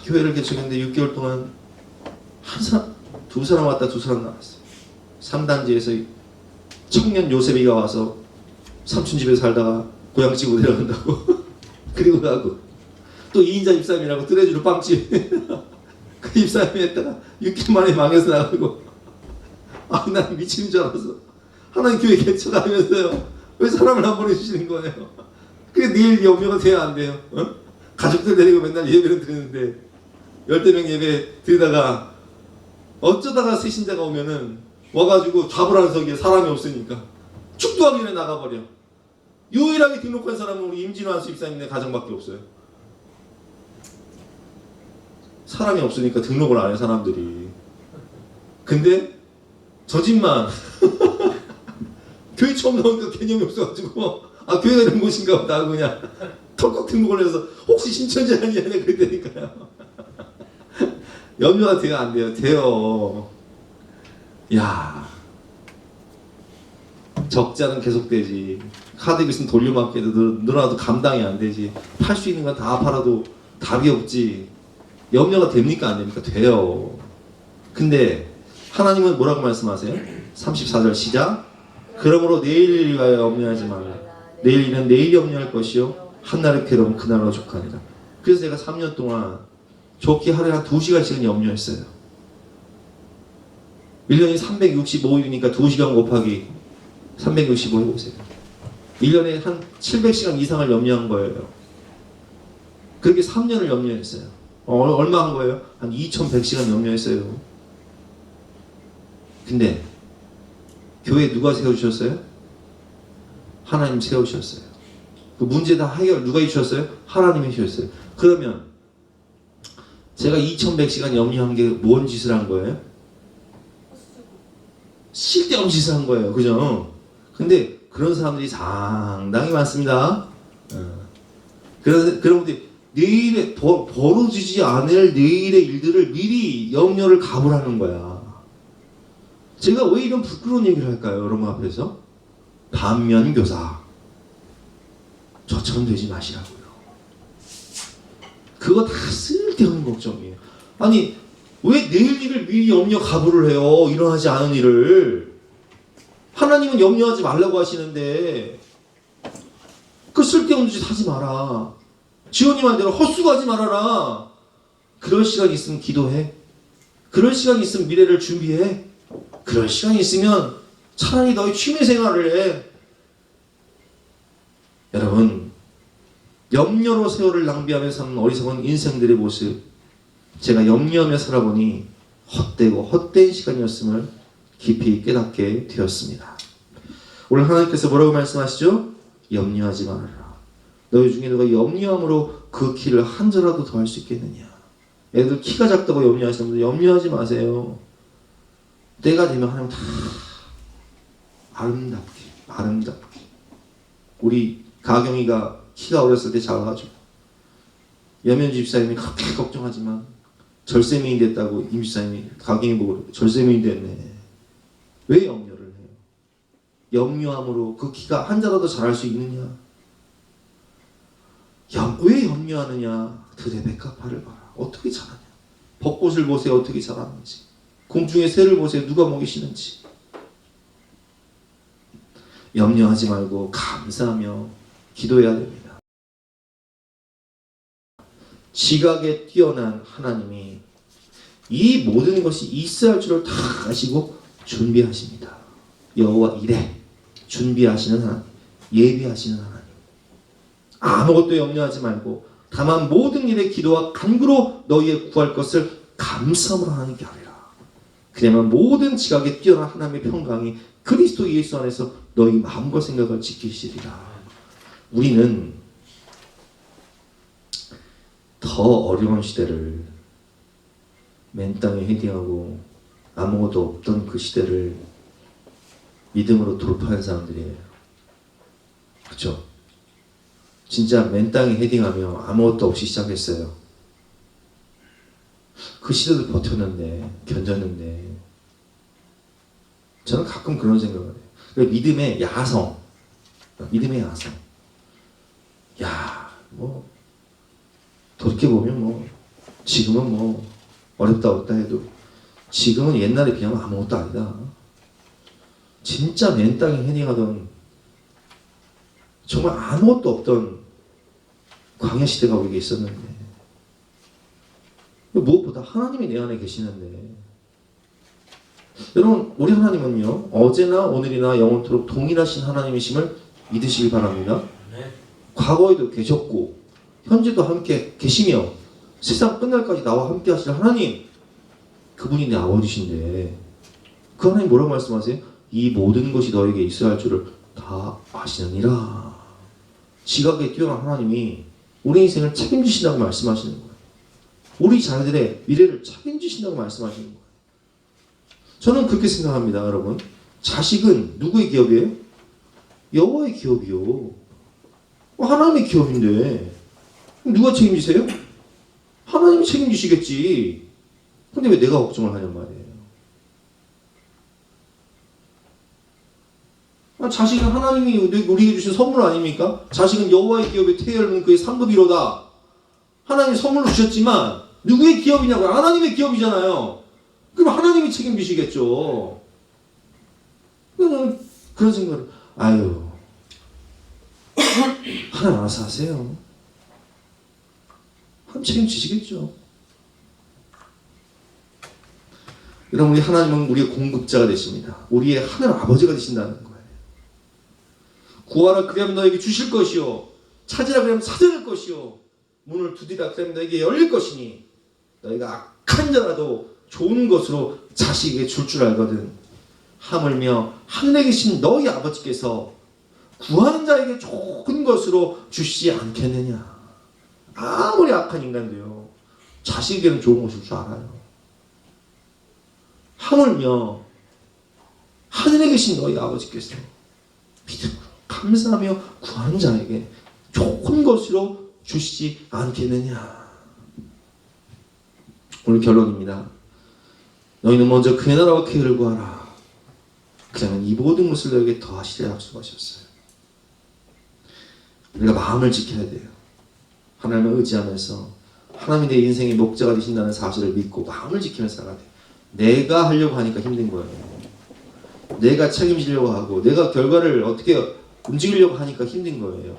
교회를 개척했는데 6개월 동안 두 사람 왔다 두 사람 나왔어요. 3단지에서 청년 요셉이가 와서 삼촌 집에 살다가 고향 집으로 내려간다고 그리고 가고 또 2인자 집사님이라고 뜨레주로 빵집 그 집사님이 했다가 6개월 만에 망해서 나가고 난 미치는 줄 알았어. 하나님 교회 개척하면서요 왜 사람을 안 보내주시는 거예요? 그게 내일 염려가 돼야 안 돼요. 가족들 데리고 맨날 예배를 드리는데 10명 예배 드리다가 어쩌다가 새 신자가 오면은 와가지고 좌불안석에 사람이 없으니까 축도하기 전에 나가버려. 유일하게 등록한 사람은 우리 임진호 한수 집사님네 가정밖에 없어요. 사람이 없으니까 등록을 안 해 사람들이. 근데 저 집만 교회 처음 나오니까 개념이 없어가지고 교회가 이런 곳인가 보다 하고 그냥 털컥 등록을 해서 혹시 신천지 아니냐 그랬다니까요. 염려가 돼야 안 돼요. 돼요. 야, 적자는 계속되지. 카드 빚은 돌려막기도 늘어나도 감당이 안 되지. 팔 수 있는 건 다 팔아도 답이 없지. 염려가 됩니까 안 됩니까? 돼요. 근데 하나님은 뭐라고 말씀하세요? 34절 시작. 그러므로 내일을 위하여 염려하지 말라. 내일 일은 내일 염려할 것이요 한날의 괴로움은 그날로 족하니라. 그래서 제가 3년 동안 좋게 하루에 한 2시간씩은 염려했어요. 1년이 365일이니까 2시간 곱하기 365 해보세요. 1년에 한 700시간 이상을 염려한 거예요. 그렇게 3년을 염려했어요. 얼마 한 거예요? 한 2100시간 염려했어요. 근데 교회 누가 세워주셨어요? 하나님 세우셨어요. 그 문제 다 해결 누가 해주셨어요? 하나님이 해주셨어요. 그러면 제가 2100시간 염려한 게 뭔 짓을 한 거예요? 쓸데없는 짓을 한 거예요. 그죠? 근데 그런 사람들이 상당히 많습니다. 그런 분들이 내일에 벌어지지 않을 내일의 일들을 미리 염려를 가불하는 거야. 제가 왜 이런 부끄러운 얘기를 할까요? 여러분 앞에서? 반면교사. 저처럼 되지 마시라고요. 그거 다 쓸데없는 걱정이에요. 아니 왜 내일 일을 미리 염려 가불을 해요? 일어나지 않은 일을. 하나님은 염려하지 말라고 하시는데 그 쓸데없는 짓 하지 마라. 지원이 말대로 헛수고하지 말아라. 그럴 시간 있으면 기도해. 그럴 시간 있으면 미래를 준비해. 그럴 시간 있으면 차라리 너의 취미생활을 해. 여러분 염려로 세월을 낭비하며 사는 어리석은 인생들의 모습, 제가 염려하며 살아보니 헛되고 헛된 시간이었음을 깊이 깨닫게 되었습니다. 오늘 하나님께서 뭐라고 말씀하시죠? 염려하지 말아라. 너희 중에 누가 염려함으로 그 키를 한 자라도 더 할 수 있겠느냐. 애들 키가 작다고 염려하시는 분들 염려하지 마세요. 때가 되면 하나님 다 아름답게 우리 가경이가 키가 어렸을 때 작아가지고 여면주 집사님이 그렇게 걱정하지만 절세미인 됐다고 임 집사님이 가경이 보고 절세미인 됐네. 왜 염려를 해요? 염려함으로 그 키가 한 자라도 자랄 수 있느냐? 왜 염려하느냐? 들의 백합화를 봐라. 어떻게 자라냐? 벚꽃을 보세요. 어떻게 자라는지. 공중의 새를 보세요. 누가 먹이시는지. 염려하지 말고 감사하며 기도해야 됩니다. 지각에 뛰어난 하나님이 이 모든 것이 있어야 할 줄을 다 아시고 준비하십니다. 여호와 이레, 준비하시는 하나님, 예비하시는 하나님. 아무것도 염려하지 말고 다만 모든 일에 기도와 간구로 너희의 구할 것을 감사함으로 하나님께 하리라. 그러면 모든 지각에 뛰어난 하나님의 평강이 그리스도 예수 안에서 너희 마음과 생각을 지키시리라. 우리는 더 어려운 시대를 맨 땅에 헤딩하고 아무것도 없던 그 시대를 믿음으로 돌파한 사람들이에요. 그렇죠? 진짜 맨 땅에 헤딩하며 아무것도 없이 시작했어요. 그 시대도 버텼는데, 견뎠는데, 저는 가끔 그런 생각을 해요. 그러니까 믿음의 야성, 믿음의 야성. 야, 뭐 돌이켜보면 뭐 지금은 뭐 어렵다 해도 지금은 옛날에 비하면 아무것도 아니다. 진짜 맨 땅에 헤딩하던 정말 아무것도 없던 광야 시대가 우리에게 있었는데, 무엇보다 하나님이 내 안에 계시는데, 여러분, 우리 하나님은요, 어제나 오늘이나 영원토록 동일하신 하나님이심을 믿으시기 바랍니다. 과거에도 계셨고 현재도 함께 계시며 세상 끝날까지 나와 함께 하실 하나님, 그분이 내 아버지신데 그 하나님 뭐라고 말씀하세요? 이 모든 것이 너에게 있어야 할 줄을 다 아시느니라. 지각에 뛰어난 하나님이 우리 인생을 책임지신다고 말씀하시는 거예요. 우리 자녀들의 미래를 책임지신다고 말씀하시는 거예요. 저는 그렇게 생각합니다. 여러분, 자식은 누구의 기업이에요? 여호와의 기업이요. 하나님의 기업인데 누가 책임지세요? 하나님이 책임지시겠지. 근데 왜 내가 걱정을 하냔 말이에요. 자식은 하나님이 우리에게 주신 선물 아닙니까? 자식은 여호와의 기업에 태열은 그의 상급이로다. 하나님이 선물로 주셨지만 누구의 기업이냐고요? 하나님의 기업이잖아요. 그럼 하나님이 책임지시겠죠. 그런 생각을, 아유, 하나님 알아서 하세요. 하나님 책임지시겠죠. 여러분, 우리 하나님은 우리의 공급자가 되십니다. 우리의 하나님 아버지가 되신다는 거예요. 구하라 그러면 너에게 주실 것이요, 찾으라 그러면 찾을 것이요, 문을 두드리라 그러면 너에게 열릴 것이니 너희가 악한 자라도 좋은 것으로 자식에게 줄 줄 알거든. 하물며 하늘에 계신 너희 아버지께서 구하는 자에게 좋은 것으로 주시지 않겠느냐. 아무리 악한 인간도요, 자식에게는 좋은 것일 줄 알아요. 하물며 하늘에 계신 너희 아버지께서 믿음으로 감사하며 구하는 자에게 좋은 것으로 주시지 않겠느냐. 오늘 결론입니다. 너희는 먼저 그의 나라와 그의 의를 구하라. 그러면 이 모든 것을 너에게 더하시리라 약속하셨어요. 우리가 마음을 지켜야 돼요. 하나님을 의지하면서 하나님이 내 인생의 목자가 되신다는 사실을 믿고 마음을 지키면서 살아야 돼요. 내가 하려고 하니까 힘든 거예요. 내가 책임지려고 하고 내가 결과를 어떻게 움직이려고 하니까 힘든 거예요.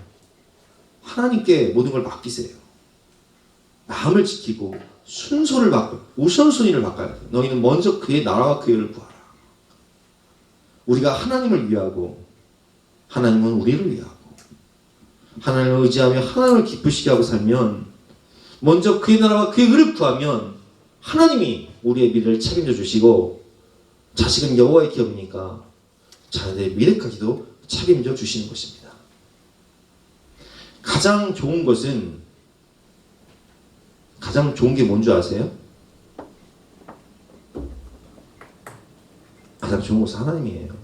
하나님께 모든 걸 맡기세요. 마음을 지키고 순서를 바꿔, 우선순위를 바꿔야 돼요. 너희는 먼저 그의 나라와 그의 의를 구하라. 우리가 하나님을 위하고 하나님은 우리를 위하고 하나님을 의지하며 하나님을 기쁘시게 하고 살면, 먼저 그의 나라와 그의 의를 구하면 하나님이 우리의 미래를 책임져 주시고, 자식은 여호와의 기업이니까 자녀들의 미래까지도 책임져 주시는 것입니다. 가장 좋은 게 뭔 줄 아세요? 가장 좋은 것은 하나님이에요.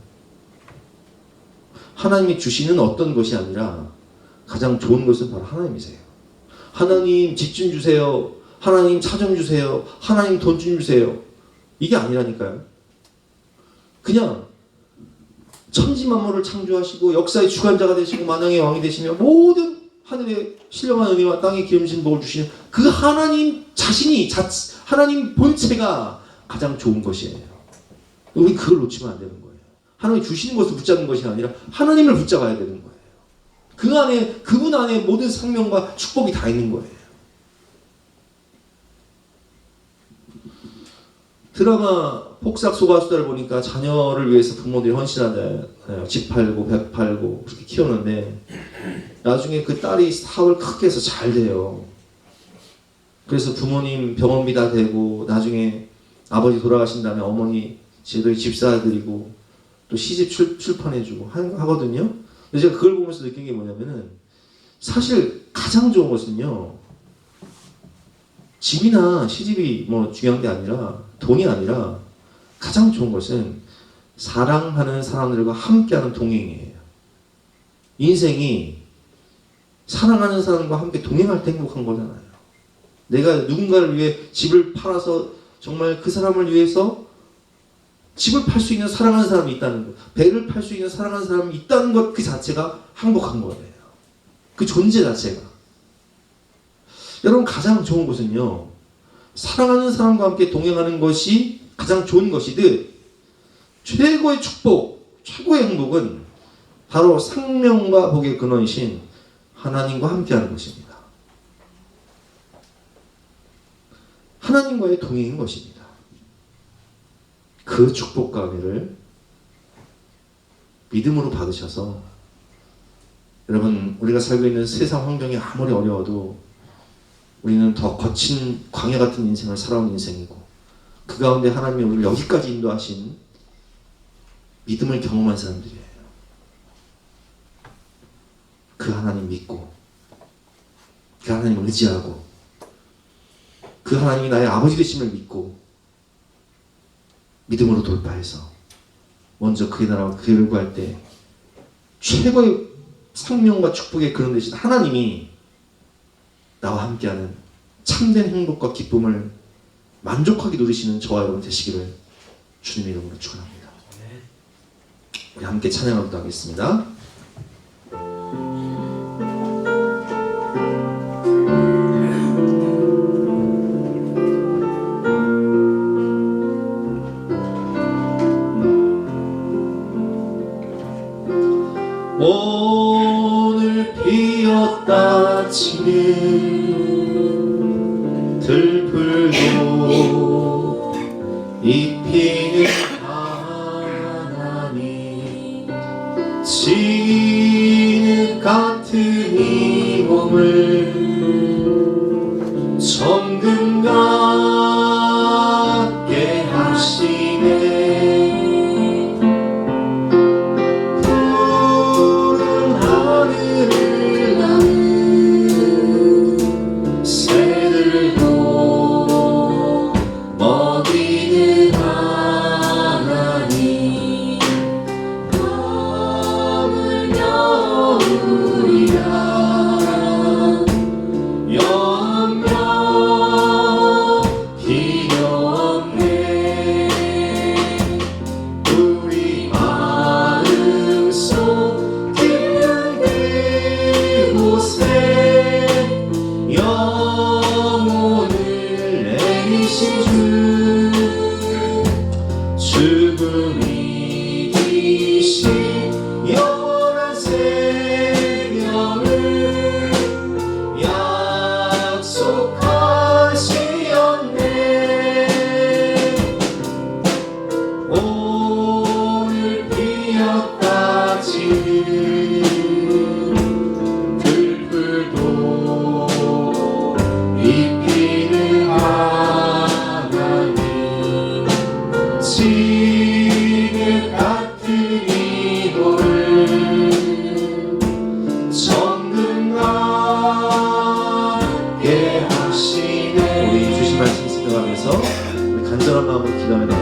하나님이 주시는 어떤 것이 아니라 가장 좋은 것은 바로 하나님이세요. 하나님 집 좀 주세요. 하나님 차 좀 주세요. 하나님 돈 좀 주세요. 이게 아니라니까요. 그냥 천지 만물을 창조하시고 역사의 주관자가 되시고 만왕의 왕이 되시며 모든 하늘의 신령한 은혜와 땅의 기름진 복을 주시는 그 하나님 자신이 하나님 본체가 가장 좋은 것이에요. 우리 그걸 놓치면 안 되는 거예요. 하나님이 주시는 것을 붙잡는 것이 아니라 하나님을 붙잡아야 되는 거예요. 그 안에, 그분 안에 모든 생명과 축복이 다 있는 거예요. 드라마 폭삭 소가수다를 보니까 자녀를 위해서 부모들이 헌신하잖아요. 집 팔고 배 팔고 그렇게 키우는데 나중에 그 딸이 사업을 크게 해서 잘 돼요. 그래서 부모님 병원비 다 대고 나중에 아버지 돌아가신 다음에 어머니 제도의 집사드리고 또 시집 출판해주고 하거든요. 근데 제가 그걸 보면서 느낀 게 뭐냐면은 사실 가장 좋은 것은요, 집이나 시집이 뭐 중요한 게 아니라 돈이 아니라 가장 좋은 것은 사랑하는 사람들과 함께하는 동행이에요. 인생이 사랑하는 사람과 함께 동행할 때 행복한 거잖아요. 내가 누군가를 위해 집을 팔아서 정말 그 사람을 위해서 집을 팔 수 있는 사랑하는 사람이 있다는 것, 배를 팔 수 있는 사랑하는 사람이 있다는 것 그 자체가 행복한 거예요. 그 존재 자체가. 여러분 가장 좋은 것은요, 사랑하는 사람과 함께 동행하는 것이 가장 좋은 것이듯 최고의 축복, 최고의 행복은 바로 생명과 복의 근원이신 하나님과 함께하는 것입니다. 하나님과의 동행인 것입니다. 그 축복과 은혜를 믿음으로 받으셔서 여러분, 우리가 살고 있는 세상 환경이 아무리 어려워도 우리는 더 거친 광야 같은 인생을 살아온 인생이고 그 가운데 하나님이 우리를 여기까지 인도하신 믿음을 경험한 사람들이에요. 그 하나님 믿고 그 하나님 의지하고 그 하나님이 나의 아버지 되심을 믿고 믿음으로 돌파해서 먼저 그의 나라와 그 일을 구할 때 최고의 생명과 축복의 그런 대신 하나님이 나와 함께하는 참된 행복과 기쁨을 만족하게 누리시는 저와 여러분 되시기를 주님의 이름으로 축원합니다. 우리 함께 찬양하도록 하겠습니다. 오늘 피었다 치는 들풀도 입히는 하나님, 진흙 같은 이 몸을 정금 같게 하시네. 우리 주신 말씀 생각하면서 우리 간절한 마음으로 기도하며